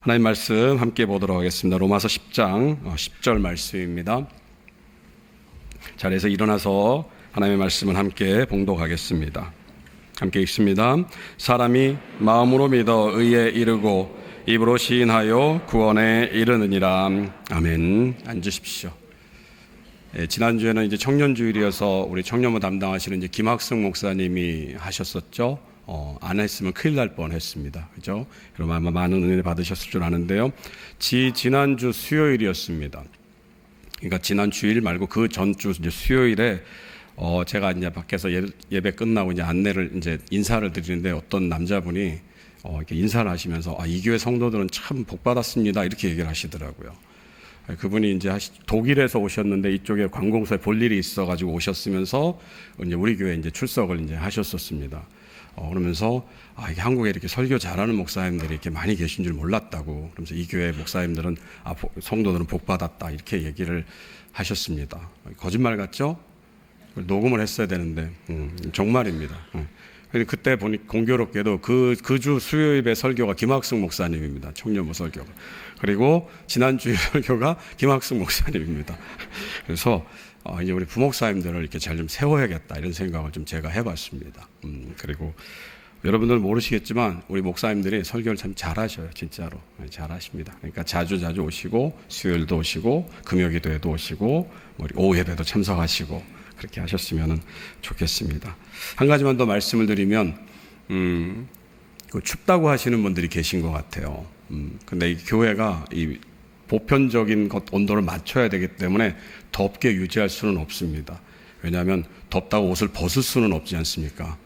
하나님 말씀 함께 보도록 하겠습니다. 로마서 10장 10절 말씀입니다. 자리에서 일어나서 하나님의 말씀을 함께 봉독하겠습니다. 함께 읽습니다. 사람이 마음으로 믿어 의에 이르고 입으로 시인하여 구원에 이르느니라. 아멘. 앉으십시오. 지난주에는 이제 청년주일이어서 우리 청년부 담당하시는 이제 김학승 목사님이 하셨었죠. 안 했으면 큰일 날 뻔했습니다. 그죠? 여러분 아마 많은 은혜 받으셨을 줄 아는데요. 지난주 수요일이었습니다. 그러니까 지난 주일 말고 그 전주 이제 수요일에 제가 이제 밖에서 예배 끝나고 이제 안내를 이제 인사를 드리는데 어떤 남자분이 이렇게 인사를 하시면서 이 교회 성도들은 참 복 받았습니다. 이렇게 얘기를 하시더라고요. 그분이 이제 독일에서 오셨는데 이쪽에 관공서에 볼 일이 있어가지고 오셨으면서 이제 우리 교회에 이제 출석을 이제 하셨었습니다. 그러면서 이게 한국에 이렇게 설교 잘하는 목사님들이 이렇게 많이 계신 줄 몰랐다고, 그러면서 이 교회 목사님들은 성도들은 복 받았다 이렇게 얘기를 하셨습니다. 거짓말 같죠? 녹음을 했어야 되는데 정말입니다. 그때 보니 공교롭게도 그 주 수요일의 설교가 김학승 목사님입니다. 청년부 설교가. 그리고 지난주 설교가 김학승 목사님입니다. 그래서 이제 우리 부목사님들을 이렇게 잘 좀 세워야겠다 이런 생각을 좀 제가 해봤습니다. 그리고 여러분들은 모르시겠지만 우리 목사님들이 설교를 참 잘하셔요. 진짜로 잘하십니다. 그러니까 자주 오시고 수요일도 오시고 금요기도에도 오시고 오후 예배도 참석하시고 그렇게 하셨으면 좋겠습니다. 한 가지만 더 말씀을 드리면 춥다고 하시는 분들이 계신 것 같아요. 근데 이 교회가 이 보편적인 온도를 맞춰야 되기 때문에 덥게 유지할 수는 없습니다. 왜냐하면 덥다고 옷을 벗을 수는 없지 않습니까?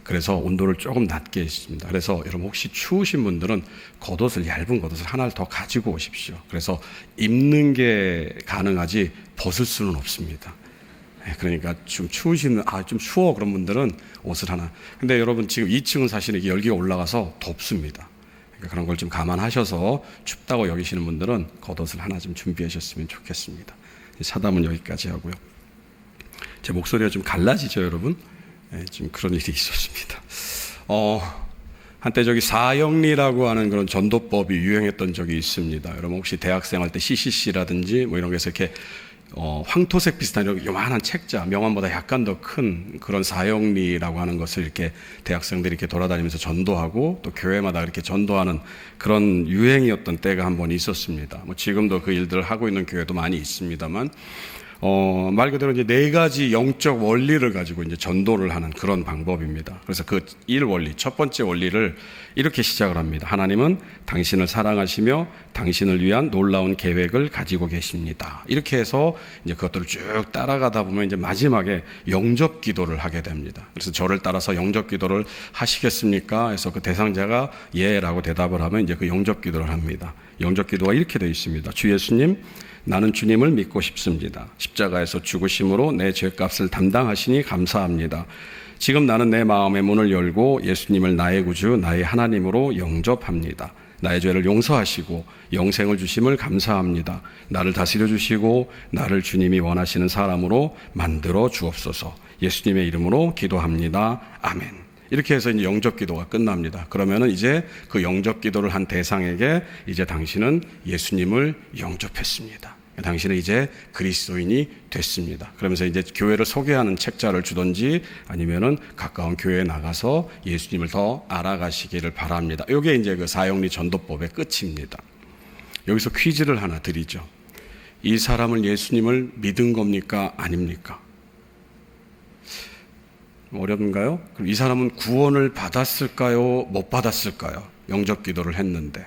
그래서 온도를 조금 낮게 했습니다. 그래서 여러분 혹시 추우신 분들은 겉옷을, 얇은 겉옷을 하나를 더 가지고 오십시오. 그래서 입는 게 가능하지 벗을 수는 없습니다. 그러니까 좀 추우시는, 좀 추워 그런 분들은 옷을 하나. 근데 여러분 지금 2층은 사실 이게 열기가 올라가서 덥습니다. 그런 걸 좀 감안하셔서 춥다고 여기시는 분들은 겉옷을 하나 좀 준비하셨으면 좋겠습니다. 사담은 여기까지 하고요. 제 목소리가 좀 갈라지죠, 여러분? 지금 그런 일이 있었습니다. 한때 사형리라고 하는 그런 전도법이 유행했던 적이 있습니다. 여러분 혹시 대학생 할 때 CCC라든지 이런 게서 이렇게 황토색 비슷한 이런 요만한 책자, 명함보다 약간 더 큰 그런 사형리라고 하는 것을 이렇게 대학생들이 이렇게 돌아다니면서 전도하고 또 교회마다 이렇게 전도하는 그런 유행이었던 때가 한 번 있었습니다. 지금도 그 일들을 하고 있는 교회도 많이 있습니다만, 말 그대로 이제 4가지 영적 원리를 가지고 이제 전도를 하는 그런 방법입니다. 그래서 그 1원리, 첫 번째 원리를 이렇게 시작을 합니다. 하나님은 당신을 사랑하시며 당신을 위한 놀라운 계획을 가지고 계십니다. 이렇게 해서 이제 그것들을 쭉 따라가다 보면 이제 마지막에 영접 기도를 하게 됩니다. 그래서 저를 따라서 영접 기도를 하시겠습니까? 해서 그 대상자가 예라고 대답을 하면 이제 그 영접 기도를 합니다. 영접 기도가 이렇게 되어 있습니다. 주 예수님, 나는 주님을 믿고 싶습니다. 십자가에서 죽으심으로 내 죄값을 담당하시니 감사합니다. 지금 나는 내 마음의 문을 열고 예수님을 나의 구주, 나의 하나님으로 영접합니다. 나의 죄를 용서하시고 영생을 주심을 감사합니다. 나를 다스려 주시고 나를 주님이 원하시는 사람으로 만들어 주옵소서. 예수님의 이름으로 기도합니다. 아멘. 이렇게 해서 이제 영접 기도가 끝납니다. 그러면은 이제 그 영접 기도를 한 대상에게 이제 당신은 예수님을 영접했습니다. 당신은 이제 그리스도인이 됐습니다. 그러면서 이제 교회를 소개하는 책자를 주든지 아니면은 가까운 교회에 나가서 예수님을 더 알아가시기를 바랍니다. 이게 이제 그 사형리 전도법의 끝입니다. 여기서 퀴즈를 하나 드리죠. 이 사람은 예수님을 믿은 겁니까? 아닙니까? 어렵는가요? 그럼 이 사람은 구원을 받았을까요? 못 받았을까요? 영접 기도를 했는데.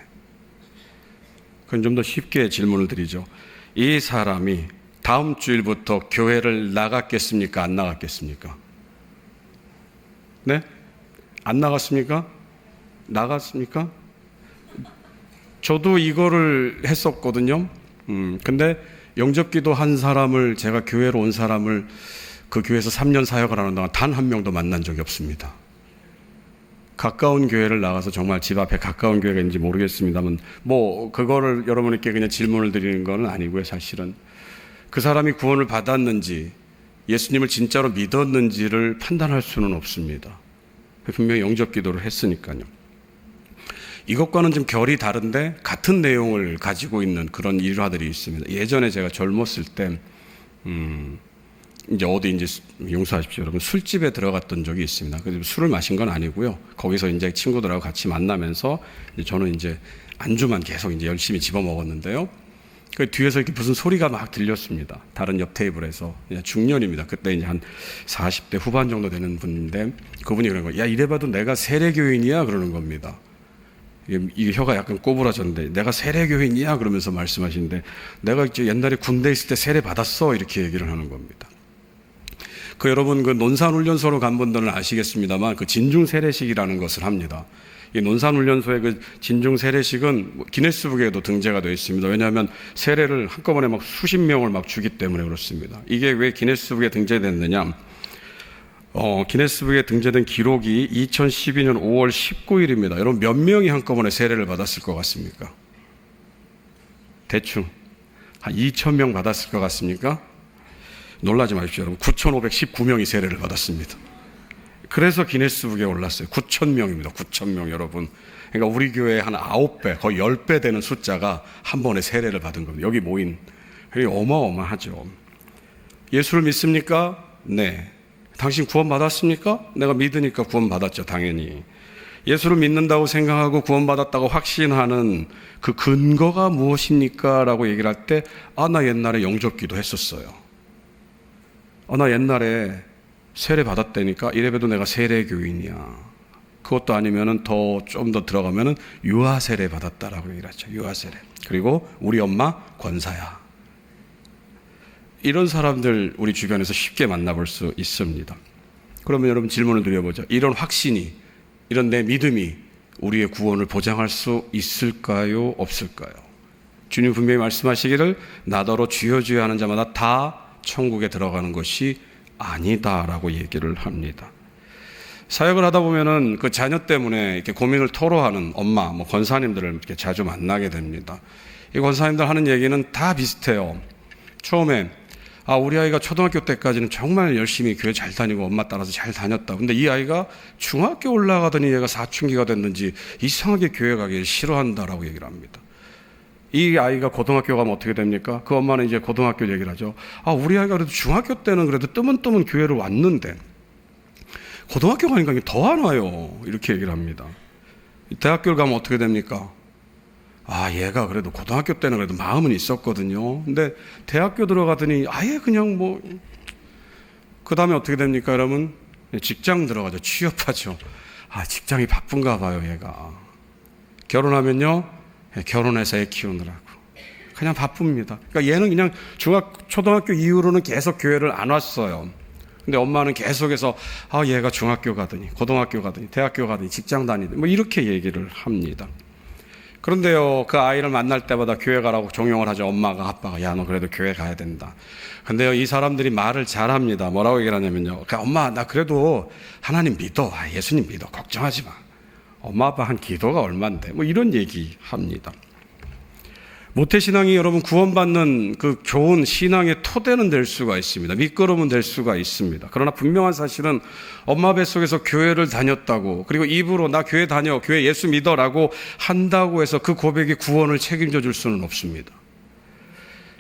그럼 좀 더 쉽게 질문을 드리죠. 이 사람이 다음 주일부터 교회를 나갔겠습니까? 안 나갔겠습니까? 네? 안 나갔습니까? 나갔습니까? 저도 이거를 했었거든요. 근데 영접 기도 한 사람을, 제가 교회로 온 사람을 그 교회에서 3년 사역을 하는 동안 단 한 명도 만난 적이 없습니다. 가까운 교회를 나가서 정말 집 앞에 가까운 교회가 있는지 모르겠습니다만 그거를 여러분께 그냥 질문을 드리는 건 아니고요. 사실은 그 사람이 구원을 받았는지 예수님을 진짜로 믿었는지를 판단할 수는 없습니다. 분명히 영접 기도를 했으니까요. 이것과는 좀 결이 다른데 같은 내용을 가지고 있는 그런 일화들이 있습니다. 예전에 제가 젊었을 때 이제 어디 이제 용서하십시오 여러분, 술집에 들어갔던 적이 있습니다. 그래서 술을 마신 건 아니고요. 거기서 이제 친구들하고 같이 만나면서 이제 저는 이제 안주만 계속 이제 열심히 집어 먹었는데요. 그 뒤에서 이렇게 무슨 소리가 막 들렸습니다. 다른 옆 테이블에서. 중년입니다. 그때 이제 한 40대 후반 정도 되는 분인데 그분이 그러는 거예요. 야, 이래봐도 내가 세례교인이야? 그러는 겁니다. 이게 혀가 약간 꼬부라졌는데 내가 세례교인이야? 그러면서 말씀하시는데 내가 이제 옛날에 군대 있을 때 세례 받았어? 이렇게 얘기를 하는 겁니다. 그 여러분 그 논산훈련소로 간 분들은 아시겠습니다만 그 진중세례식이라는 것을 합니다. 이 논산훈련소의 그 진중세례식은 기네스북에도 등재가 되어 있습니다. 왜냐하면 세례를 한꺼번에 막 수십 명을 막 주기 때문에 그렇습니다. 이게 왜 기네스북에 등재됐느냐? 기네스북에 등재된 기록이 2012년 5월 19일입니다. 여러분 몇 명이 한꺼번에 세례를 받았을 것 같습니까? 대충 한 2,000명 받았을 것 같습니까? 놀라지 마십시오. 여러분 9,519명이 세례를 받았습니다. 그래서 기네스북에 올랐어요. 9,000명입니다. 9,000명 여러분. 그러니까 우리 교회의 한 9배, 거의 10배 되는 숫자가 한 번에 세례를 받은 겁니다. 여기 모인. 어마어마하죠. 예수를 믿습니까? 네. 당신 구원받았습니까? 내가 믿으니까 구원받았죠. 당연히. 예수를 믿는다고 생각하고 구원받았다고 확신하는 그 근거가 무엇입니까? 라고 얘기를 할 때 나 옛날에 영접기도 했었어요. 나 옛날에 세례 받았다니까 이래봬도 내가 세례교인이야. 그것도 아니면은 좀 더 들어가면은 유아 세례 받았다라고 얘기를 하죠. 유아 세례. 그리고 우리 엄마 권사야. 이런 사람들 우리 주변에서 쉽게 만나볼 수 있습니다. 그러면 여러분 질문을 드려보죠. 이런 확신이, 이런 내 믿음이 우리의 구원을 보장할 수 있을까요? 없을까요? 주님 분명히 말씀하시기를 나더러 주여 주여 하는 자마다 다 천국에 들어가는 것이 아니다라고 얘기를 합니다. 사역을 하다 보면은 그 자녀 때문에 이렇게 고민을 토로하는 엄마, 권사님들을 이렇게 자주 만나게 됩니다. 이 권사님들 하는 얘기는 다 비슷해요. 처음에 우리 아이가 초등학교 때까지는 정말 열심히 교회 잘 다니고 엄마 따라서 잘 다녔다. 근데 이 아이가 중학교 올라가더니 얘가 사춘기가 됐는지 이상하게 교회 가기를 싫어한다라고 얘기를 합니다. 이 아이가 고등학교 가면 어떻게 됩니까? 그 엄마는 이제 고등학교 얘기를 하죠. 우리 아이가 그래도 중학교 때는 그래도 뜨문뜨문 교회를 왔는데 고등학교 가니까 더 안 와요. 이렇게 얘기를 합니다. 대학교를 가면 어떻게 됩니까? 얘가 그래도 고등학교 때는 그래도 마음은 있었거든요. 근데 대학교 들어가더니 아예 그냥 그 다음에 어떻게 됩니까, 여러분? 직장 들어가죠. 취업하죠. 직장이 바쁜가 봐요, 얘가. 결혼하면요, 결혼해서 애 키우느라고. 그냥 바쁩니다. 그러니까 얘는 그냥 초등학교 이후로는 계속 교회를 안 왔어요. 근데 엄마는 계속해서 얘가 중학교 가더니 고등학교 가더니 대학교 가더니 직장 다니더니 이렇게 얘기를 합니다. 그런데요, 그 아이를 만날 때마다 교회 가라고 종용을 하죠. 엄마가, 아빠가. 야, 너 그래도 교회 가야 된다. 근데요, 이 사람들이 말을 잘합니다. 뭐라고 얘기를 하냐면요. 엄마, 나 그래도 하나님 믿어. 예수님 믿어. 걱정하지 마. 엄마, 아빠 한 기도가 얼만데. 이런 얘기 합니다. 모태신앙이 여러분 구원받는 그 좋은 신앙의 토대는 될 수가 있습니다. 밑거름은 될 수가 있습니다. 그러나 분명한 사실은 엄마 뱃속에서 교회를 다녔다고, 그리고 입으로 나 교회 다녀, 교회 예수 믿어라고 한다고 해서 그 고백이 구원을 책임져 줄 수는 없습니다.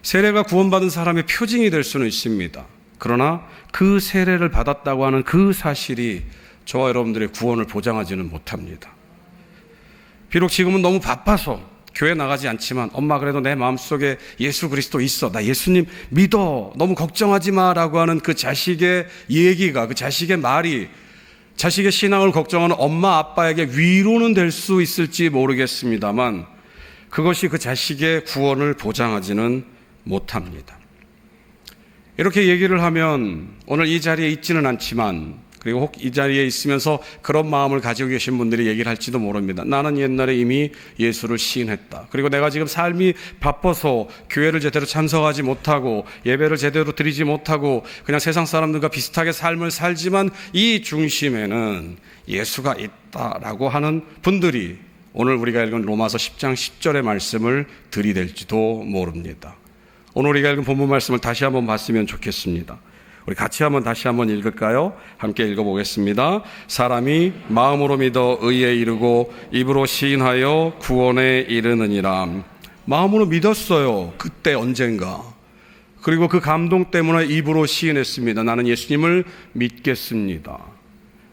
세례가 구원받은 사람의 표징이 될 수는 있습니다. 그러나 그 세례를 받았다고 하는 그 사실이 저와 여러분들의 구원을 보장하지는 못합니다. 비록 지금은 너무 바빠서 교회 나가지 않지만 엄마 그래도 내 마음속에 예수 그리스도 있어. 나 예수님 믿어. 너무 걱정하지 마라고 하는 그 자식의 얘기가, 그 자식의 말이 자식의 신앙을 걱정하는 엄마 아빠에게 위로는 될 수 있을지 모르겠습니다만 그것이 그 자식의 구원을 보장하지는 못합니다. 이렇게 얘기를 하면 오늘 이 자리에 있지는 않지만, 그리고 혹 이 자리에 있으면서 그런 마음을 가지고 계신 분들이 얘기를 할지도 모릅니다. 나는 옛날에 이미 예수를 시인했다. 그리고 내가 지금 삶이 바빠서 교회를 제대로 참석하지 못하고 예배를 제대로 드리지 못하고 그냥 세상 사람들과 비슷하게 삶을 살지만 이 중심에는 예수가 있다라고 하는 분들이 오늘 우리가 읽은 로마서 10장 10절의 말씀을 들이댈지도 모릅니다. 오늘 우리가 읽은 본문 말씀을 다시 한번 봤으면 좋겠습니다. 우리 같이 다시 한번 읽을까요? 함께 읽어보겠습니다. 사람이 마음으로 믿어 의에 이르고 입으로 시인하여 구원에 이르느니라. 마음으로 믿었어요. 그때 언젠가. 그리고 그 감동 때문에 입으로 시인했습니다. 나는 예수님을 믿겠습니다.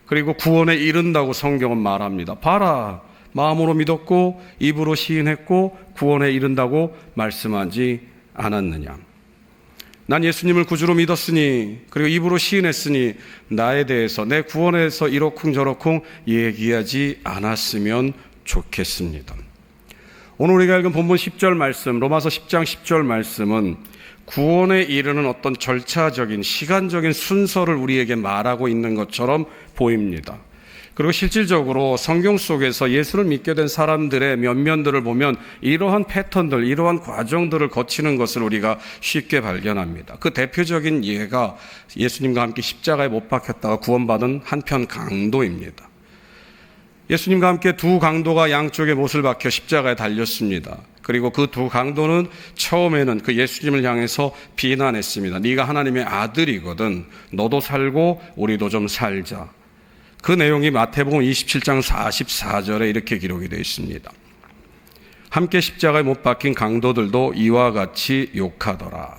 그리고 구원에 이른다고 성경은 말합니다. 봐라, 마음으로 믿었고 입으로 시인했고 구원에 이른다고 말씀하지 않았느냐. 난 예수님을 구주로 믿었으니, 그리고 입으로 시인했으니 나에 대해서, 내 구원에 대해서 이러쿵저러쿵 얘기하지 않았으면 좋겠습니다. 오늘 우리가 읽은 본문 10절 말씀, 로마서 10장 10절 말씀은 구원에 이르는 어떤 절차적인 시간적인 순서를 우리에게 말하고 있는 것처럼 보입니다. 그리고 실질적으로 성경 속에서 예수를 믿게 된 사람들의 면면들을 보면 이러한 패턴들, 이러한 과정들을 거치는 것을 우리가 쉽게 발견합니다. 그 대표적인 예가 예수님과 함께 십자가에 못 박혔다가 구원받은 한편 강도입니다. 예수님과 함께 두 강도가 양쪽에 못을 박혀 십자가에 달렸습니다. 그리고 그 두 강도는 처음에는 그 예수님을 향해서 비난했습니다. 네가 하나님의 아들이거든 너도 살고 우리도 좀 살자. 그 내용이 마태복음 27장 44절에 이렇게 기록이 되어 있습니다. 함께 십자가에 못 박힌 강도들도 이와 같이 욕하더라.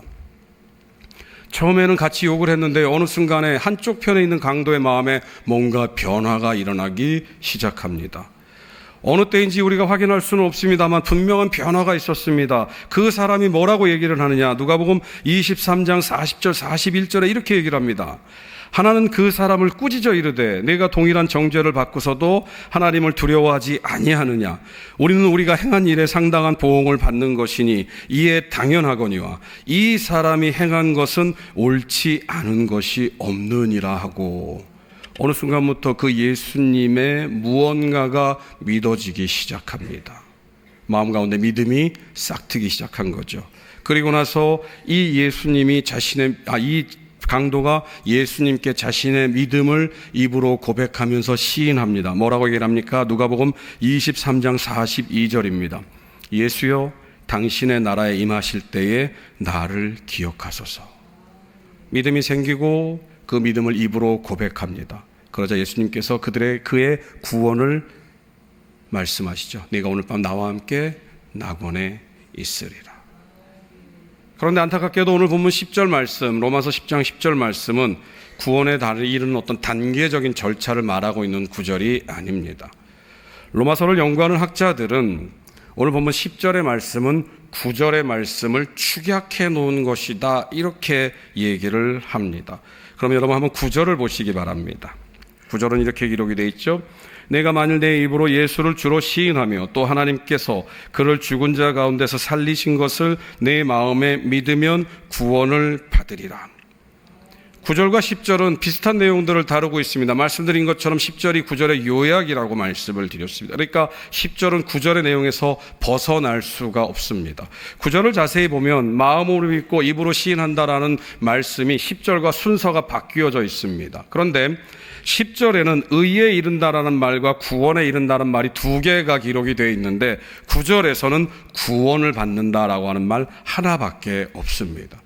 처음에는 같이 욕을 했는데 어느 순간에 한쪽 편에 있는 강도의 마음에 뭔가 변화가 일어나기 시작합니다. 어느 때인지 우리가 확인할 수는 없습니다만 분명한 변화가 있었습니다. 그 사람이 뭐라고 얘기를 하느냐. 누가복음 23장 40절 41절에 이렇게 얘기를 합니다. 하나는 그 사람을 꾸짖어 이르되 내가 동일한 정죄를 받고서도 하나님을 두려워하지 아니하느냐. 우리는 우리가 행한 일에 상당한 보응을 받는 것이니 이에 당연하거니와 이 사람이 행한 것은 옳지 않은 것이 없느니라 하고, 어느 순간부터 그 예수님의 무언가가 믿어지기 시작합니다. 마음 가운데 믿음이 싹트기 시작한 거죠. 그리고 나서 이 예수님이 이 강도가 예수님께 자신의 믿음을 입으로 고백하면서 시인합니다. 뭐라고 얘기를 합니까? 누가복음 23장 42절입니다. 예수여 당신의 나라에 임하실 때에 나를 기억하소서. 믿음이 생기고 그 믿음을 입으로 고백합니다. 그러자 예수님께서 그의 구원을 말씀하시죠. 네가 오늘 밤 나와 함께 낙원에 있으리라. 그런데 안타깝게도 오늘 본문 10절 말씀, 로마서 10장 10절 말씀은 구원에 이르는 어떤 단계적인 절차를 말하고 있는 구절이 아닙니다. 로마서를 연구하는 학자들은 오늘 본문 10절의 말씀은 9절의 말씀을 축약해 놓은 것이다, 이렇게 얘기를 합니다. 그럼 여러분 한번 9절을 보시기 바랍니다. 9절은 이렇게 기록이 되어 있죠. 내가 만일 내 입으로 예수를 주로 시인하며 또 하나님께서 그를 죽은 자 가운데서 살리신 것을 내 마음에 믿으면 구원을 받으리라. 9절과 10절은 비슷한 내용들을 다루고 있습니다. 말씀드린 것처럼 10절이 9절의 요약이라고 말씀을 드렸습니다. 그러니까 10절은 9절의 내용에서 벗어날 수가 없습니다. 9절을 자세히 보면 마음으로 믿고 입으로 시인한다라는 말씀이 10절과 순서가 바뀌어져 있습니다. 그런데 10절에는 의에 이른다라는 말과 구원에 이른다는 말이 두 개가 기록이 되어 있는데 9절에서는 구원을 받는다라고 하는 말 하나밖에 없습니다.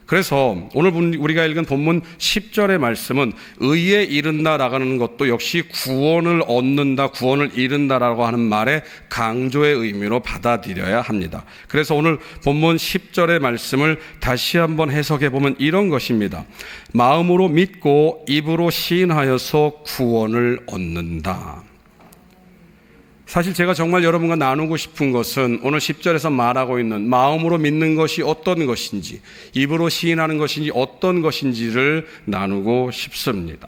그래서 오늘 우리가 읽은 본문 10절의 말씀은 의에 이른다라고 하는 것도 역시 구원을 얻는다, 구원을 이룬다라고 하는 말의 강조의 의미로 받아들여야 합니다. 그래서 오늘 본문 10절의 말씀을 다시 한번 해석해 보면 이런 것입니다. 마음으로 믿고 입으로 시인하여서 구원을 얻는다. 사실 제가 정말 여러분과 나누고 싶은 것은 오늘 10절에서 말하고 있는 마음으로 믿는 것이 어떤 것인지, 입으로 시인하는 것인지 어떤 것인지를 나누고 싶습니다.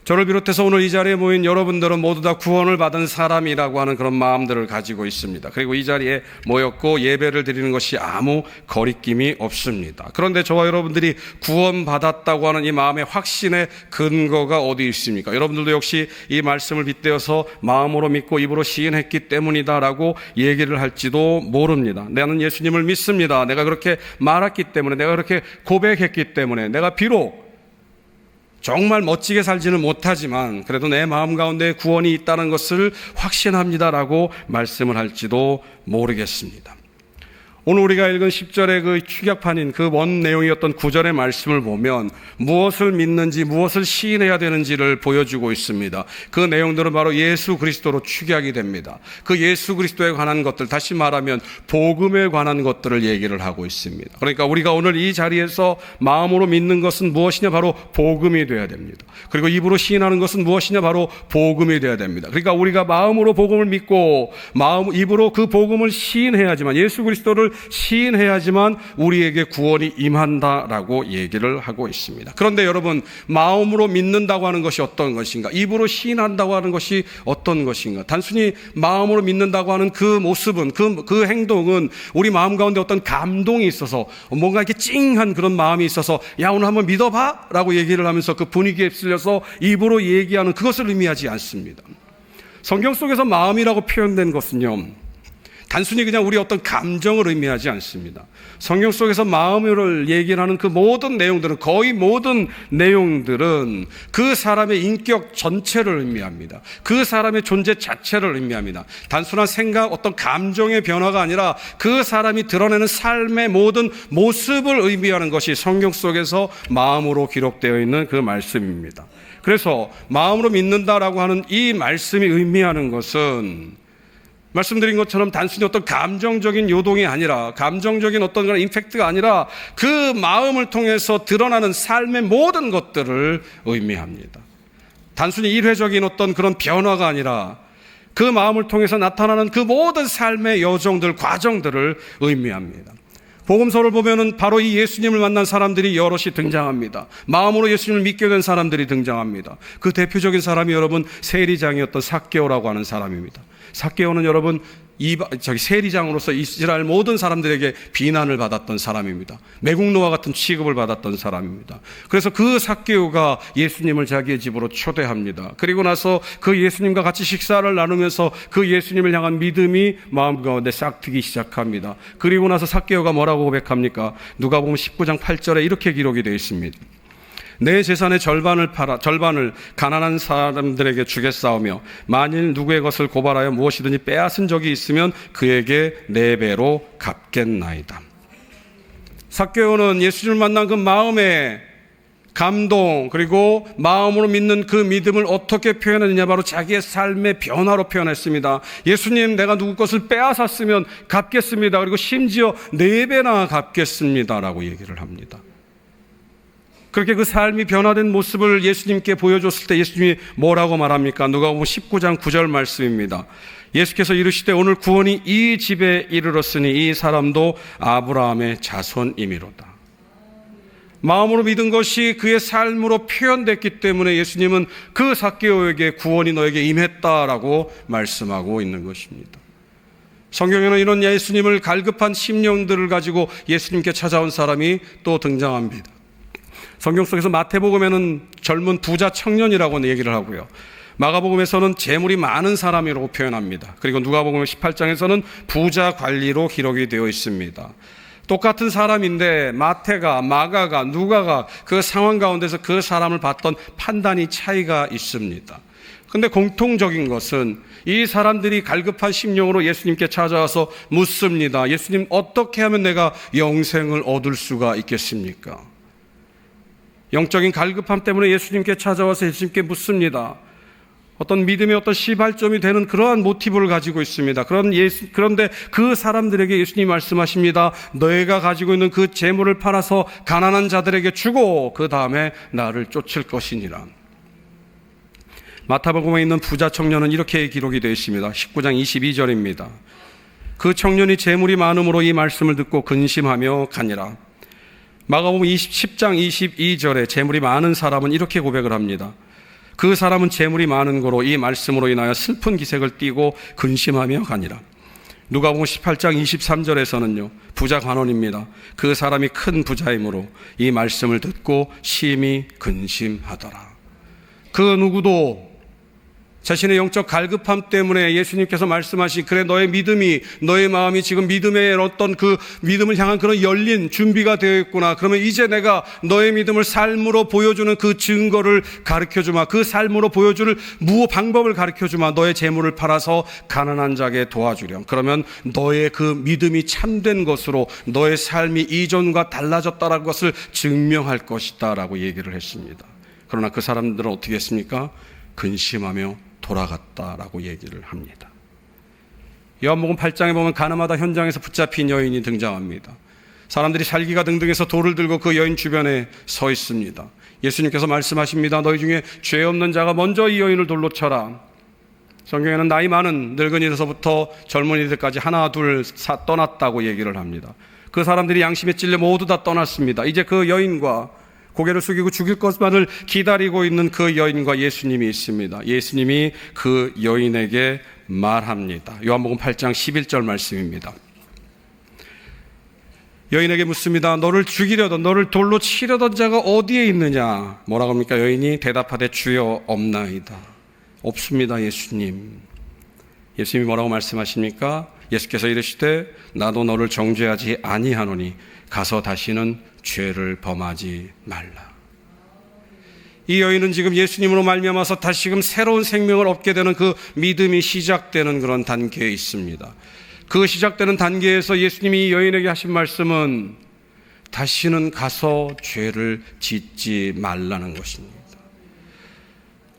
저를 비롯해서 오늘 이 자리에 모인 여러분들은 모두 다 구원을 받은 사람이라고 하는 그런 마음들을 가지고 있습니다. 그리고 이 자리에 모였고 예배를 드리는 것이 아무 거리낌이 없습니다. 그런데 저와 여러분들이 구원받았다고 하는 이 마음의 확신의 근거가 어디 있습니까? 여러분들도 역시 이 말씀을 빗대어서 마음으로 믿고 입으로 시인했기 때문이다라고 얘기를 할지도 모릅니다. 나는 예수님을 믿습니다. 내가 그렇게 말했기 때문에, 내가 그렇게 고백했기 때문에, 내가 비록 정말 멋지게 살지는 못하지만 그래도 내 마음 가운데 구원이 있다는 것을 확신합니다라고 말씀을 할지도 모르겠습니다. 오늘 우리가 읽은 10절의 그 축약판인 그 원 내용이었던 9절의 말씀을 보면 무엇을 믿는지 무엇을 시인해야 되는지를 보여주고 있습니다. 그 내용들은 바로 예수 그리스도로 축약이 됩니다. 그 예수 그리스도에 관한 것들, 다시 말하면 복음에 관한 것들을 얘기를 하고 있습니다. 그러니까 우리가 오늘 이 자리에서 마음으로 믿는 것은 무엇이냐? 바로 복음이 되어야 됩니다. 그리고 입으로 시인하는 것은 무엇이냐? 바로 복음이 되어야 됩니다. 그러니까 우리가 마음으로 복음을 믿고 입으로 그 복음을 시인해야지만, 예수 그리스도를 시인해야지만 우리에게 구원이 임한다라고 얘기를 하고 있습니다. 그런데 여러분, 마음으로 믿는다고 하는 것이 어떤 것인가? 입으로 시인한다고 하는 것이 어떤 것인가? 단순히 마음으로 믿는다고 하는 그 모습은, 그 행동은 우리 마음 가운데 어떤 감동이 있어서, 뭔가 이렇게 찡한 그런 마음이 있어서 야, 오늘 한번 믿어봐 라고 얘기를 하면서 그 분위기에 휩쓸려서 입으로 얘기하는 그것을 의미하지 않습니다. 성경 속에서 마음이라고 표현된 것은요, 단순히 그냥 우리 어떤 감정을 의미하지 않습니다. 성경 속에서 마음을 얘기하는 그 모든 내용들은, 거의 모든 내용들은 그 사람의 인격 전체를 의미합니다. 그 사람의 존재 자체를 의미합니다. 단순한 생각, 어떤 감정의 변화가 아니라 그 사람이 드러내는 삶의 모든 모습을 의미하는 것이 성경 속에서 마음으로 기록되어 있는 그 말씀입니다. 그래서 마음으로 믿는다라고 하는 이 말씀이 의미하는 것은, 말씀드린 것처럼 단순히 어떤 감정적인 요동이 아니라, 감정적인 어떤 그런 임팩트가 아니라 그 마음을 통해서 드러나는 삶의 모든 것들을 의미합니다. 단순히 일회적인 어떤 그런 변화가 아니라 그 마음을 통해서 나타나는 그 모든 삶의 여정들, 과정들을 의미합니다. 복음서를 보면은 바로 이 예수님을 만난 사람들이 여럿이 등장합니다. 마음으로 예수님을 믿게 된 사람들이 등장합니다. 그 대표적인 사람이 여러분 세리장이었던 삭개오라고 하는 사람입니다. 삭개오는 여러분 세리장으로서 이스라엘 모든 사람들에게 비난을 받았던 사람입니다. 매국노와 같은 취급을 받았던 사람입니다. 그래서 그 삭개오가 예수님을 자기의 집으로 초대합니다. 그리고 나서 그 예수님과 같이 식사를 나누면서 그 예수님을 향한 믿음이 마음 가운데 싹트기 시작합니다. 그리고 나서 삭개오가 뭐라고 고백합니까? 누가복음 19장 8절에 이렇게 기록이 되어 있습니다. 내 재산의 절반을 가난한 사람들에게 주겠사오며 만일 누구의 것을 고발하여 무엇이든지 빼앗은 적이 있으면 그에게 4배로 갚겠나이다. 삭개오는 예수님을 만난 그 마음의 감동, 그리고 마음으로 믿는 그 믿음을 어떻게 표현했느냐? 바로 자기의 삶의 변화로 표현했습니다. 예수님, 내가 누구 것을 빼앗았으면 갚겠습니다. 그리고 심지어 4배나 갚겠습니다라고 얘기를 합니다. 그렇게 그 삶이 변화된 모습을 예수님께 보여줬을 때 예수님이 뭐라고 말합니까? 누가복음 19장 9절 말씀입니다. 예수께서 이르시되 오늘 구원이 이 집에 이르렀으니 이 사람도 아브라함의 자손이미로다. 마음으로 믿은 것이 그의 삶으로 표현됐기 때문에 예수님은 그 삭개오에게 구원이 너에게 임했다라고 말씀하고 있는 것입니다. 성경에는 이런 예수님을 갈급한 심령들을 가지고 예수님께 찾아온 사람이 또 등장합니다. 성경 속에서 마태복음에는 젊은 부자 청년이라고 얘기를 하고요, 마가복음에서는 재물이 많은 사람이라고 표현합니다. 그리고 누가복음 18장에서는 부자 관리로 기록이 되어 있습니다. 똑같은 사람인데 마태가, 마가가, 누가가 그 상황 가운데서 그 사람을 봤던 판단이 차이가 있습니다. 그런데 공통적인 것은 이 사람들이 갈급한 심령으로 예수님께 찾아와서 묻습니다. 예수님, 어떻게 하면 내가 영생을 얻을 수가 있겠습니까? 영적인 갈급함 때문에 예수님께 찾아와서 예수님께 묻습니다. 어떤 믿음의 어떤 시발점이 되는 그러한 모티브를 가지고 있습니다. 그런데 그 사람들에게 예수님이 말씀하십니다. 너희가 가지고 있는 그 재물을 팔아서 가난한 자들에게 주고 그 다음에 나를 쫓을 것이니라. 마태복음에 있는 부자 청년은 이렇게 기록이 되어 있습니다. 19장 22절입니다. 그 청년이 재물이 많음으로 이 말씀을 듣고 근심하며 가니라. 마가복음 10장 22절에 재물이 많은 사람은 이렇게 고백을 합니다. 그 사람은 재물이 많은 거로 이 말씀으로 인하여 슬픈 기색을 띠고 근심하며 가니라. 누가복음 18장 23절에서는요, 부자 관원입니다. 그 사람이 큰 부자이므로 이 말씀을 듣고 심히 근심하더라. 그 누구도 자신의 영적 갈급함 때문에 예수님께서 말씀하신 그래 너의 믿음이 너의 마음이 지금 믿음의 어떤 그 믿음을 향한 그런 열린 준비가 되어 있구나. 그러면 이제 내가 너의 믿음을 삶으로 보여주는 그 증거를 가르쳐주마. 그 삶으로 보여줄 방법을 가르쳐주마. 너의 재물을 팔아서 가난한 자에게 도와주렴. 그러면 너의 그 믿음이 참된 것으로 너의 삶이 이전과 달라졌다는 것을 증명할 것이다 라고 얘기를 했습니다. 그러나 그 사람들은 어떻게 했습니까? 근심하며 돌아갔다라고 얘기를 합니다. 요한복음 8장에 보면 가늠하다 현장에서 붙잡힌 여인이 등장합니다. 사람들이 살기가 등등해서 돌을 들고 그 여인 주변에 서 있습니다. 예수님께서 말씀하십니다. 너희 중에 죄 없는 자가 먼저 이 여인을 돌로 쳐라. 성경에는 나이 많은 늙은이에서부터 젊은이들까지 하나 둘 떠났다고 얘기를 합니다. 그 사람들이 양심에 찔려 모두 다 떠났습니다. 이제 그 여인과 고개를 숙이고 죽일 것만을 기다리고 있는 그 여인과 예수님이 있습니다. 예수님이 그 여인에게 말합니다. 요한복음 8장 11절 말씀입니다. 여인에게 묻습니다. 너를 죽이려던 너를 돌로 치려던 자가 어디에 있느냐? 뭐라고 합니까? 여인이 대답하되 주여 없나이다. 없습니다 예수님. 예수님이 뭐라고 말씀하십니까? 예수께서 이르시되 나도 너를 정죄하지 아니하노니 가서 다시는 죄를 범하지 말라. 이 여인은 지금 예수님으로 말미암아서 다시금 새로운 생명을 얻게 되는 그 믿음이 시작되는 그런 단계에 있습니다. 그 시작되는 단계에서 예수님이 이 여인에게 하신 말씀은 다시는 가서 죄를 짓지 말라는 것입니다.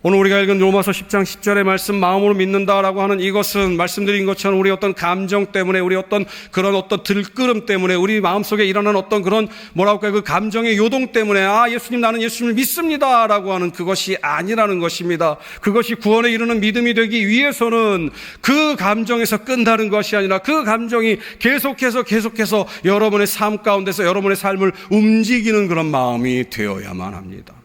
오늘 우리가 읽은 로마서 10장 10절의 말씀 마음으로 믿는다라고 하는 이것은 말씀드린 것처럼 우리 어떤 감정 때문에 우리 어떤 그런 어떤 들끓음 때문에 우리 마음속에 일어나는 어떤 그런 뭐라고 할까요? 그 감정의 요동 때문에 예수님 나는 예수님을 믿습니다라고 하는 그것이 아니라는 것입니다. 그것이 구원에 이르는 믿음이 되기 위해서는 그 감정에서 끝나는 것이 아니라 그 감정이 계속해서 여러분의 삶 가운데서 여러분의 삶을 움직이는 그런 마음이 되어야만 합니다.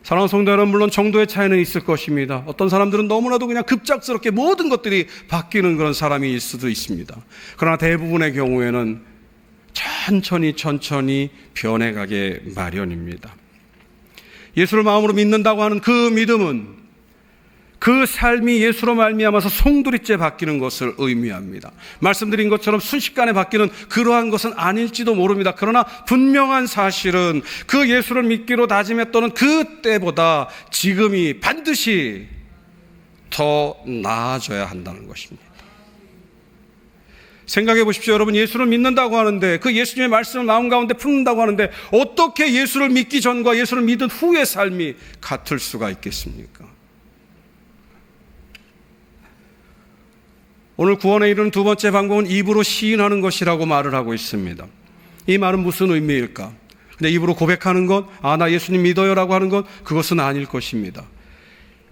사랑하는 성도 여러분, 물론 정도의 차이는 있을 것입니다. 어떤 사람들은 너무나도 그냥 급작스럽게 모든 것들이 바뀌는 그런 사람이 있을 수도 있습니다. 그러나 대부분의 경우에는 천천히 변해가게 마련입니다. 예수를 마음으로 믿는다고 하는 그 믿음은 그 삶이 예수로 말미암아서 송두리째 바뀌는 것을 의미합니다. 말씀드린 것처럼 순식간에 바뀌는 그러한 것은 아닐지도 모릅니다. 그러나 분명한 사실은 그 예수를 믿기로 다짐했던 그때보다 지금이 반드시 더 나아져야 한다는 것입니다. 생각해 보십시오. 여러분, 예수를 믿는다고 하는데 그 예수님의 말씀을 마음 가운데 품는다고 하는데 어떻게 예수를 믿기 전과 예수를 믿은 후의 삶이 같을 수가 있겠습니까? 오늘 구원에 이르는 두 번째 방법은 입으로 시인하는 것이라고 말을 하고 있습니다. 이 말은 무슨 의미일까? 근데 입으로 고백하는 것, 나 예수님 믿어요 라고 하는 것, 그것은 아닐 것입니다.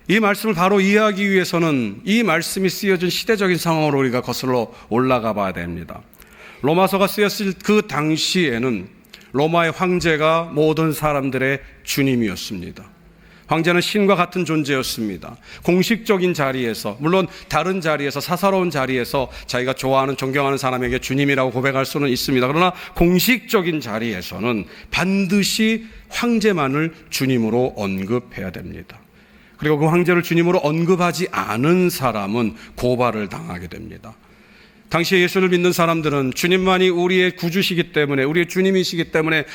이 말씀을 바로 이해하기 위해서는 이 말씀이 쓰여진 시대적인 상황으로 우리가 거슬러 올라가 봐야 됩니다. 로마서가 쓰였을 그 당시에는 로마의 황제가 모든 사람들의 주님이었습니다. 황제는 신과 같은 존재였습니다. 공식적인 자리에서, 물론 다른 자리에서, 사사로운 자리에서 자기가 좋아하는 존경하는 사람에게 주님이라고 고백할 수는 있습니다. 그러나 공식적인 자리에서는 반드시 황제만을 주님으로 언급해야 됩니다. 그리고 그 황제를 주님으로 언급하지 않은 사람은 고발을 당하게 됩니다. 당시에 예수를 믿는 사람들은 주님만이 우리의 구주시기 때문에, 우리의 주님이시기 때문에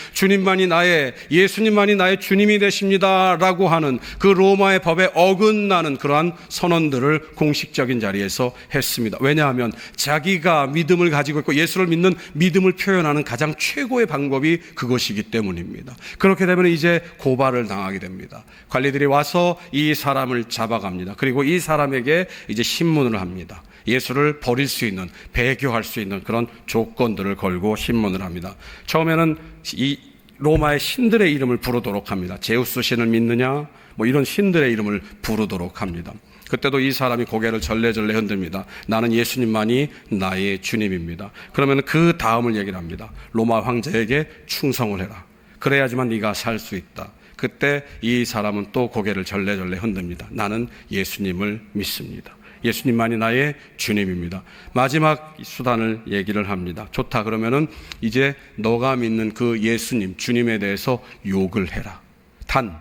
예수님만이 나의 주님이 되십니다 라고 하는 그 로마의 법에 어긋나는 그러한 선언들을 공식적인 자리에서 했습니다. 왜냐하면 자기가 믿음을 가지고 있고 예수를 믿는 믿음을 표현하는 가장 최고의 방법이 그것이기 때문입니다. 그렇게 되면 이제 고발을 당하게 됩니다. 관리들이 와서 이 사람을 잡아갑니다. 그리고 이 사람에게 이제 신문을 합니다. 예수를 버릴 수 있는, 배교할 수 있는 그런 조건들을 걸고 신문을 합니다. 처음에는 이 로마의 신들의 이름을 부르도록 합니다. 제우스 신을 믿느냐? 이런 신들의 이름을 부르도록 합니다. 그때도 이 사람이 고개를 절레절레 흔듭니다. 나는 예수님만이 나의 주님입니다. 그러면 그 다음을 얘기를 합니다. 로마 황제에게 충성을 해라. 그래야지만 네가 살 수 있다. 그때 이 사람은 또 고개를 절레절레 흔듭니다. 나는 예수님을 믿습니다. 예수님만이 나의 주님입니다. 마지막 수단을 얘기를 합니다. 좋다. 그러면은 이제 너가 믿는 그 예수님, 주님에 대해서 욕을 해라. 단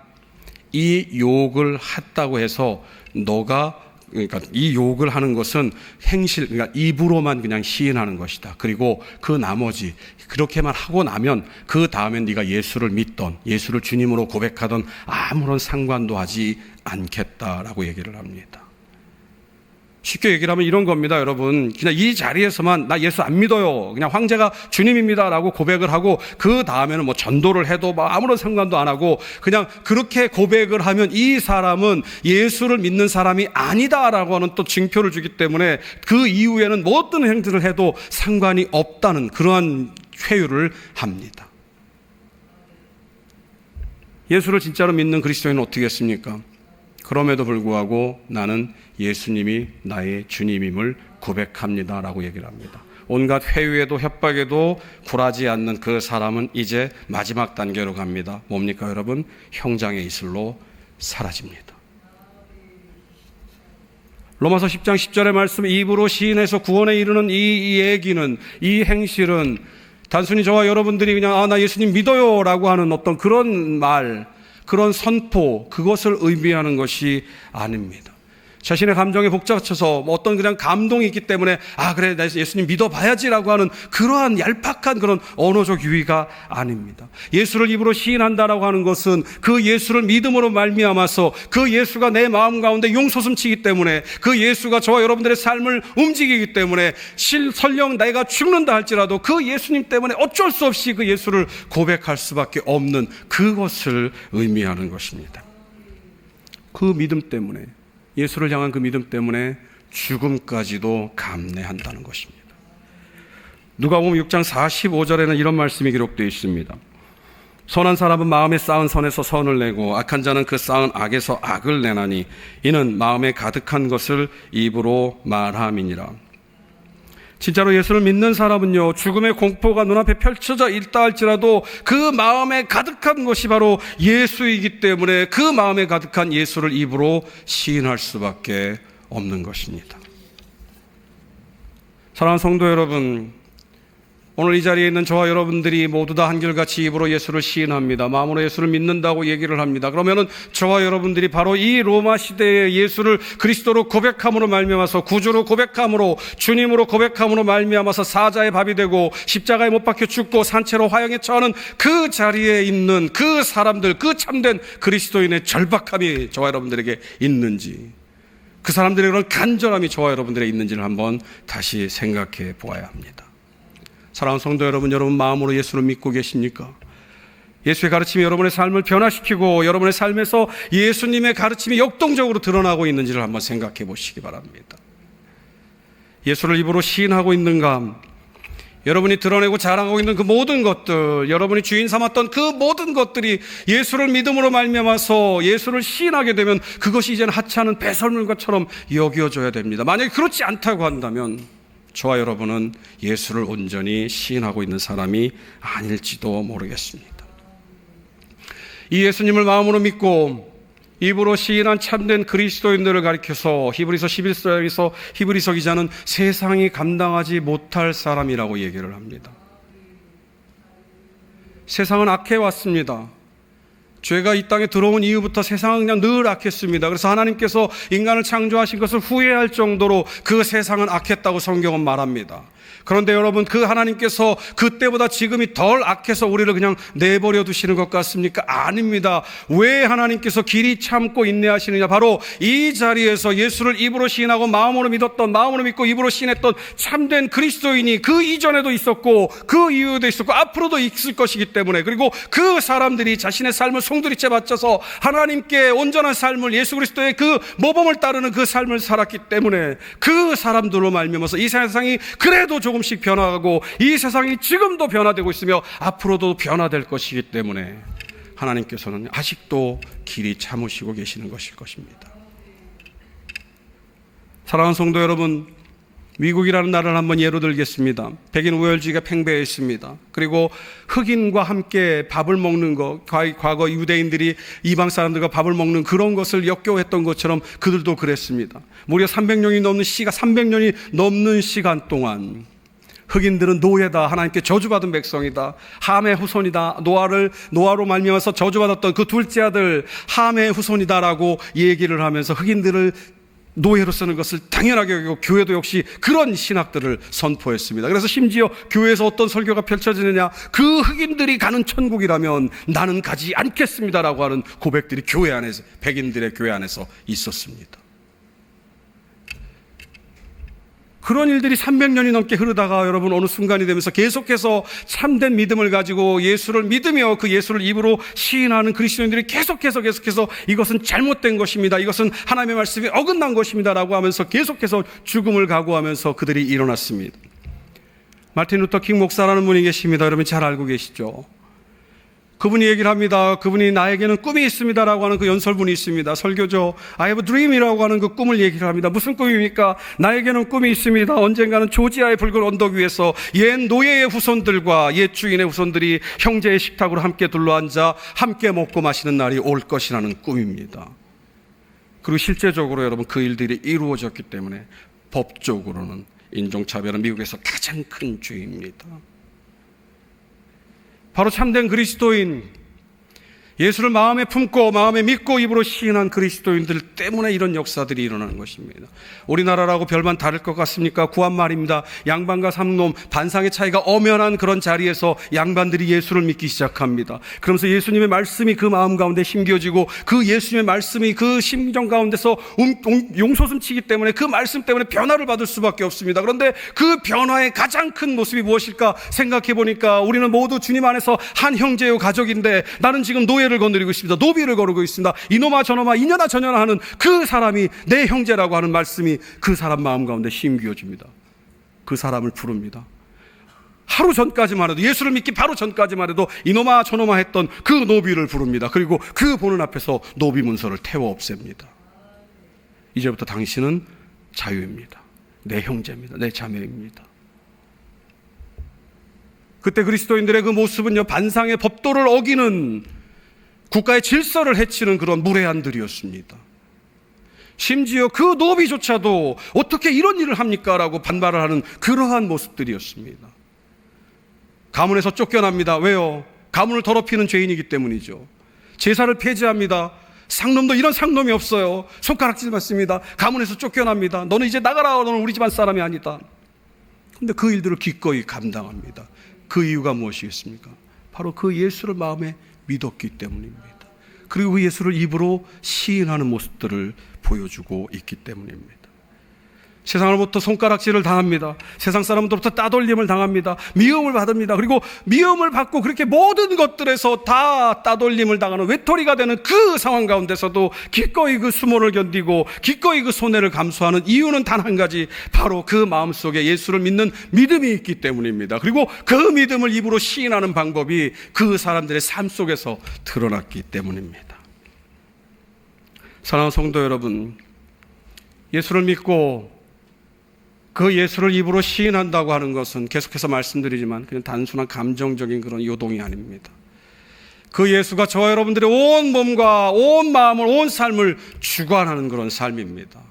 이 욕을 했다고 해서 그러니까 이 욕을 하는 것은 그러니까 입으로만 그냥 시인하는 것이다. 그리고 그 나머지 그렇게만 하고 나면 그 다음엔 네가 예수를 믿던, 예수를 주님으로 고백하던 아무런 상관도 하지 않겠다라고 얘기를 합니다. 쉽게 얘기를 하면 이런 겁니다, 여러분. 그냥 이 자리에서만 나 예수 안 믿어요, 그냥 황제가 주님입니다라고 고백을 하고 그 다음에는 뭐 전도를 해도 막 아무런 상관도 안 하고 그냥 그렇게 고백을 하면 이 사람은 예수를 믿는 사람이 아니다라고 하는 또 징표를 주기 때문에 그 이후에는 뭐 어떤 행동을 해도 상관이 없다는 그러한 회유를 합니다. 예수를 진짜로 믿는 그리스도인은 어떻게 했습니까? 그럼에도 불구하고 나는 예수님이 나의 주님임을 고백합니다 라고 얘기를 합니다. 온갖 회유에도 협박에도 굴하지 않는 그 사람은 이제 마지막 단계로 갑니다. 뭡니까 여러분? 형장의 이슬로 사라집니다. 로마서 10장 10절의 말씀, 입으로 시인해서 구원에 이르는 이 얘기는, 이 행실은 단순히 저와 여러분들이 그냥 나 예수님 믿어요 라고 하는 어떤 그런 말, 그런 선포, 그것을 의미하는 것이 아닙니다. 자신의 감정에 복잡쳐서 어떤 그냥 감동이 있기 때문에 그래 나 예수님 믿어봐야지라고 하는 그러한 얄팍한 그런 언어적 유의가 아닙니다. 예수를 입으로 시인한다라고 하는 것은 그 예수를 믿음으로 말미암아서 그 예수가 내 마음 가운데 용솟음치기 때문에 그 예수가 저와 여러분들의 삶을 움직이기 때문에 설령 내가 죽는다 할지라도 그 예수님 때문에 어쩔 수 없이 그 예수를 고백할 수밖에 없는 그것을 의미하는 것입니다. 그 믿음 때문에, 예수를 향한 그 믿음 때문에 죽음까지도 감내한다는 것입니다. 누가복음 6장 45절에는 이런 말씀이 기록되어 있습니다. 선한 사람은 마음에 쌓은 선에서 선을 내고 악한 자는 그 쌓은 악에서 악을 내나니 이는 마음에 가득한 것을 입으로 말함이니라. 진짜로 예수를 믿는 사람은요, 죽음의 공포가 눈앞에 펼쳐져 있다 할지라도 그 마음에 가득한 것이 바로 예수이기 때문에 그 마음에 가득한 예수를 입으로 시인할 수밖에 없는 것입니다. 사랑하는 성도 여러분, 오늘 이 자리에 있는 저와 여러분들이 모두 다 한결같이 입으로 예수를 시인합니다. 마음으로 예수를 믿는다고 얘기를 합니다. 그러면은 저와 여러분들이 바로 이 로마 시대의 예수를 그리스도로 고백함으로 말미암아서, 구주로 고백함으로, 주님으로 고백함으로 말미암아서 사자의 밥이 되고 십자가에 못 박혀 죽고 산채로 화형에 처하는 그 자리에 있는 그 사람들, 그 참된 그리스도인의 절박함이 저와 여러분들에게 있는지, 그 사람들의 그런 간절함이 저와 여러분들에게 있는지를 한번 다시 생각해 보아야 합니다. 사랑하는 성도 여러분, 여러분 마음으로 예수를 믿고 계십니까? 예수의 가르침이 여러분의 삶을 변화시키고 여러분의 삶에서 예수님의 가르침이 역동적으로 드러나고 있는지를 한번 생각해 보시기 바랍니다. 예수를 입으로 시인하고 있는가? 여러분이 드러내고 자랑하고 있는 그 모든 것들, 여러분이 주인 삼았던 그 모든 것들이 예수를 믿음으로 말미암아서 예수를 시인하게 되면 그것이 이제는 하찮은 배설물과처럼 여겨져야 됩니다. 만약에 그렇지 않다고 한다면 저와 여러분은 예수를 온전히 시인하고 있는 사람이 아닐지도 모르겠습니다. 이 예수님을 마음으로 믿고 입으로 시인한 참된 그리스도인들을 가리켜서 히브리서 11장에서 히브리서 기자는 세상이 감당하지 못할 사람이라고 얘기를 합니다. 세상은 악해왔습니다. 죄가 이 땅에 들어온 이후부터 세상은 그냥 늘 악했습니다. 그래서 하나님께서 인간을 창조하신 것을 후회할 정도로 그 세상은 악했다고 성경은 말합니다. 그런데 여러분, 그 하나님께서 그때보다 지금이 덜 악해서 우리를 그냥 내버려 두시는 것 같습니까? 아닙니다. 왜 하나님께서 길이 참고 인내하시느냐? 바로 이 자리에서 예수를 입으로 시인하고 마음으로 믿었던, 마음으로 믿고 입으로 시인했던 참된 그리스도인이 그 이전에도 있었고 그 이후에도 있었고 앞으로도 있을 것이기 때문에, 그리고 그 사람들이 자신의 삶을 송두리째 바쳐서 하나님께 온전한 삶을, 예수 그리스도의 그 모범을 따르는 그 삶을 살았기 때문에 그 사람들로 말미암아서 이 세상이 그래도 조금씩 변화하고 이 세상이 지금도 변화되고 있으며 앞으로도 변화될 것이기 때문에 하나님께서는 아직도 길이 참으시고 계시는 것일 것입니다. 사랑하는 성도 여러분, 미국이라는 나라를 한번 예로 들겠습니다. 백인 우월주의가 팽배했습니다. 그리고 흑인과 함께 밥을 먹는 것, 과거 유대인들이 이방 사람들과 밥을 먹는 그런 것을 역겨워했던 것처럼 그들도 그랬습니다. 무려 300년이 넘는 시간 동안 흑인들은 노예다, 하나님께 저주받은 백성이다, 함의 후손이다, 노아로 말미암아서 저주받았던 그 둘째 아들 함의 후손이다라고 얘기를 하면서 흑인들을 노예로 쓰는 것을 당연하게 여기고 교회도 역시 그런 신학들을 선포했습니다. 그래서 심지어 교회에서 어떤 설교가 펼쳐지느냐, 그 흑인들이 가는 천국이라면 나는 가지 않겠습니다라고 하는 고백들이 교회 안에서, 백인들의 교회 안에서 있었습니다. 그런 일들이 300년이 넘게 흐르다가 여러분 어느 순간이 되면서 계속해서 참된 믿음을 가지고 예수를 믿으며 그 예수를 입으로 시인하는 그리스도인들이 계속해서 이것은 잘못된 것입니다, 이것은 하나님의 말씀이 어긋난 것입니다 라고 하면서 계속해서 죽음을 각오하면서 그들이 일어났습니다. 마틴 루터 킹 목사라는 분이 계십니다. 여러분 잘 알고 계시죠? 그분이 얘기를 합니다. 그분이 나에게는 꿈이 있습니다라고 하는 그 연설문이 있습니다. 설교죠. I have a dream이라고 하는 그 꿈을 얘기를 합니다. 무슨 꿈입니까? 나에게는 꿈이 있습니다. 언젠가는 조지아의 붉은 언덕 위에서 옛 노예의 후손들과 옛 주인의 후손들이 형제의 식탁으로 함께 둘러앉아 함께 먹고 마시는 날이 올 것이라는 꿈입니다. 그리고 실제적으로 여러분 그 일들이 이루어졌기 때문에 법적으로는 인종차별은 미국에서 가장 큰 죄입니다. 바로 참된 그리스도인, 예수를 마음에 품고 마음에 믿고 입으로 시인한 그리스도인들 때문에 이런 역사들이 일어나는 것입니다. 우리나라라고 별반 다를 것 같습니까? 구한 말입니다. 양반과 삼놈, 반상의 차이가 엄연한 그런 자리에서 양반들이 예수를 믿기 시작합니다. 그러면서 예수님의 말씀이 그 마음 가운데 심겨지고 그 예수님의 말씀이 그 심정 가운데서 용솟음치기 때문에 그 말씀 때문에 변화를 받을 수밖에 없습니다. 그런데 그 변화의 가장 큰 모습이 무엇일까 생각해 보니까 우리는 모두 주님 안에서 한 형제요 가족인데 나는 지금 노예를 거느리고 있습니다. 노비를 거르고 있습니다. 이놈아 저놈아 이년아 저년아 하는 그 사람이 내 형제라고 하는 말씀이 그 사람 마음 가운데 심기어집니다. 그 사람을 부릅니다. 하루 전까지만 해도, 예수를 믿기 바로 전까지만 해도 이놈아 저놈아 했던 그 노비를 부릅니다. 그리고 그 보는 앞에서 노비 문서를 태워 없앱니다. 이제부터 당신은 자유입니다. 내 형제입니다. 내 자매입니다. 그때 그리스도인들의 그 모습은요, 반상의 법도를 어기는, 국가의 질서를 해치는 그런 무례한들이었습니다. 심지어 그 노비조차도 어떻게 이런 일을 합니까? 라고 반발을 하는 그러한 모습들이었습니다. 가문에서 쫓겨납니다. 왜요? 가문을 더럽히는 죄인이기 때문이죠. 제사를 폐지합니다. 상놈도 이런 상놈이 없어요. 손가락질 받습니다. 가문에서 쫓겨납니다. 너는 이제 나가라. 너는 우리 집안 사람이 아니다. 그런데 그 일들을 기꺼이 감당합니다. 그 이유가 무엇이겠습니까? 바로 그 예수를 마음에 믿었기 때문입니다. 그리고 그 예수를 입으로 시인하는 모습들을 보여주고 있기 때문입니다. 세상으로부터 손가락질을 당합니다. 세상 사람들로부터 따돌림을 당합니다. 미움을 받습니다. 그리고 미움을 받고 그렇게 모든 것들에서 다 따돌림을 당하는 외톨이가 되는 그 상황 가운데서도 기꺼이 그 수모를 견디고 기꺼이 그 손해를 감수하는 이유는 단 한 가지, 바로 그 마음속에 예수를 믿는 믿음이 있기 때문입니다. 그리고 그 믿음을 입으로 시인하는 방법이 그 사람들의 삶 속에서 드러났기 때문입니다. 사랑하는 성도 여러분, 예수를 믿고 그 예수를 입으로 시인한다고 하는 것은 계속해서 말씀드리지만 그냥 단순한 감정적인 그런 요동이 아닙니다. 그 예수가 저와 여러분들의 온 몸과 온 마음을, 온 삶을 주관하는 그런 삶입니다.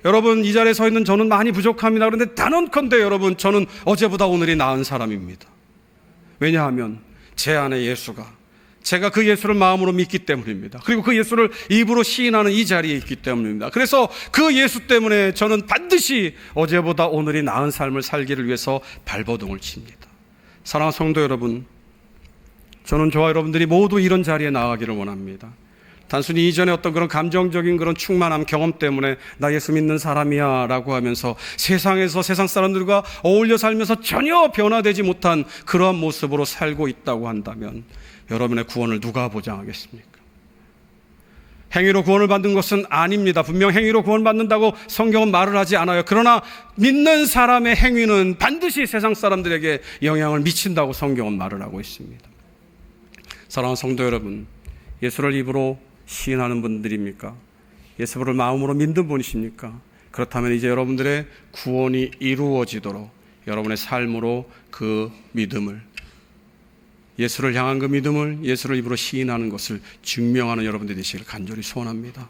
여러분, 이 자리에 서 있는 저는 많이 부족합니다. 그런데 단언컨대 여러분, 저는 어제보다 오늘이 나은 사람입니다. 왜냐하면 제 안에 예수가, 제가 그 예수를 마음으로 믿기 때문입니다. 그리고 그 예수를 입으로 시인하는 이 자리에 있기 때문입니다. 그래서 그 예수 때문에 저는 반드시 어제보다 오늘이 나은 삶을 살기를 위해서 발버둥을 칩니다. 사랑하는 성도 여러분, 저는 저와 여러분들이 모두 이런 자리에 나가기를 원합니다. 단순히 이전에 어떤 그런 감정적인 그런 충만함, 경험 때문에 나 예수 믿는 사람이야 라고 하면서 세상에서 세상 사람들과 어울려 살면서 전혀 변화되지 못한 그러한 모습으로 살고 있다고 한다면 여러분의 구원을 누가 보장하겠습니까? 행위로 구원을 받는 것은 아닙니다. 분명 행위로 구원받는다고 성경은 말을 하지 않아요. 그러나 믿는 사람의 행위는 반드시 세상 사람들에게 영향을 미친다고 성경은 말을 하고 있습니다. 사랑하는 성도 여러분, 예수를 입으로 시인하는 분들입니까? 예수를 마음으로 믿는 분이십니까? 그렇다면 이제 여러분들의 구원이 이루어지도록 여러분의 삶으로 그 믿음을, 예수를 향한 그 믿음을 예수를 입으로 시인하는 것을 증명하는 여러분들이 되시기를 간절히 소원합니다.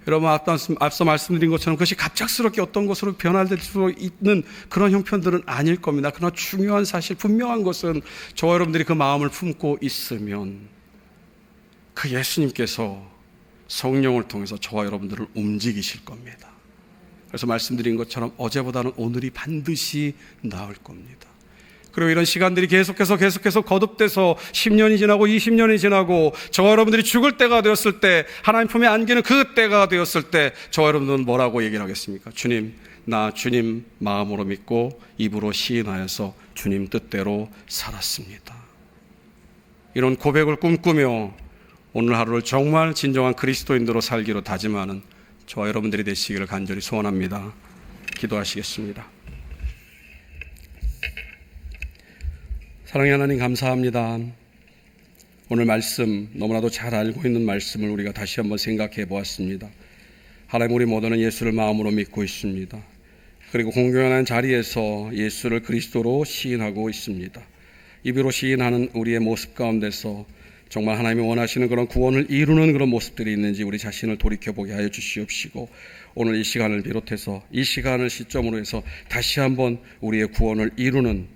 여러분, 앞서 말씀드린 것처럼 그것이 갑작스럽게 어떤 것으로 변화될 수 있는 그런 형편들은 아닐 겁니다. 그러나 중요한 사실, 분명한 것은 저와 여러분들이 그 마음을 품고 있으면 그 예수님께서 성령을 통해서 저와 여러분들을 움직이실 겁니다. 그래서 말씀드린 것처럼 어제보다는 오늘이 반드시 나을 겁니다. 그리고 이런 시간들이 계속해서 거듭돼서 10년이 지나고 20년이 지나고 저와 여러분들이 죽을 때가 되었을 때, 하나님 품에 안기는 그 때가 되었을 때 저와 여러분들은 뭐라고 얘기를 하겠습니까? 주님, 나 주님 마음으로 믿고 입으로 시인하여서 주님 뜻대로 살았습니다. 이런 고백을 꿈꾸며 오늘 하루를 정말 진정한 그리스도인으로 살기로 다짐하는 저와 여러분들이 되시기를 간절히 소원합니다. 기도하시겠습니다. 사랑의 하나님, 감사합니다. 오늘 말씀, 너무나도 잘 알고 있는 말씀을 우리가 다시 한번 생각해 보았습니다. 하나님, 우리 모두는 예수를 마음으로 믿고 있습니다. 그리고 공경하는 자리에서 예수를 그리스도로 시인하고 있습니다. 입으로 시인하는 우리의 모습 가운데서 정말 하나님이 원하시는 그런 구원을 이루는 그런 모습들이 있는지 우리 자신을 돌이켜보게 하여 주시옵시고, 오늘 이 시간을 비롯해서 이 시간을 시점으로 해서 다시 한번 우리의 구원을 이루는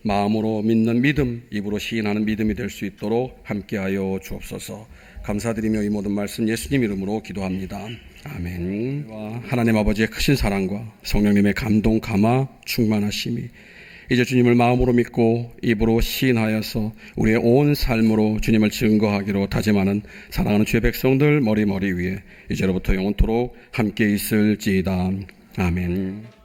마음으로 믿는 믿음, 입으로 시인하는 믿음이 될 수 있도록 함께하여 주옵소서. 감사드리며 이 모든 말씀 예수님 이름으로 기도합니다. 아멘. 하나님 아버지의 크신 사랑과 성령님의 감동, 감화, 충만하심이 이제 주님을 마음으로 믿고 입으로 시인하여서 우리의 온 삶으로 주님을 증거하기로 다짐하는 사랑하는 주의 백성들 머리 위에 이제로부터 영원토록 함께 있을지이다. 아멘.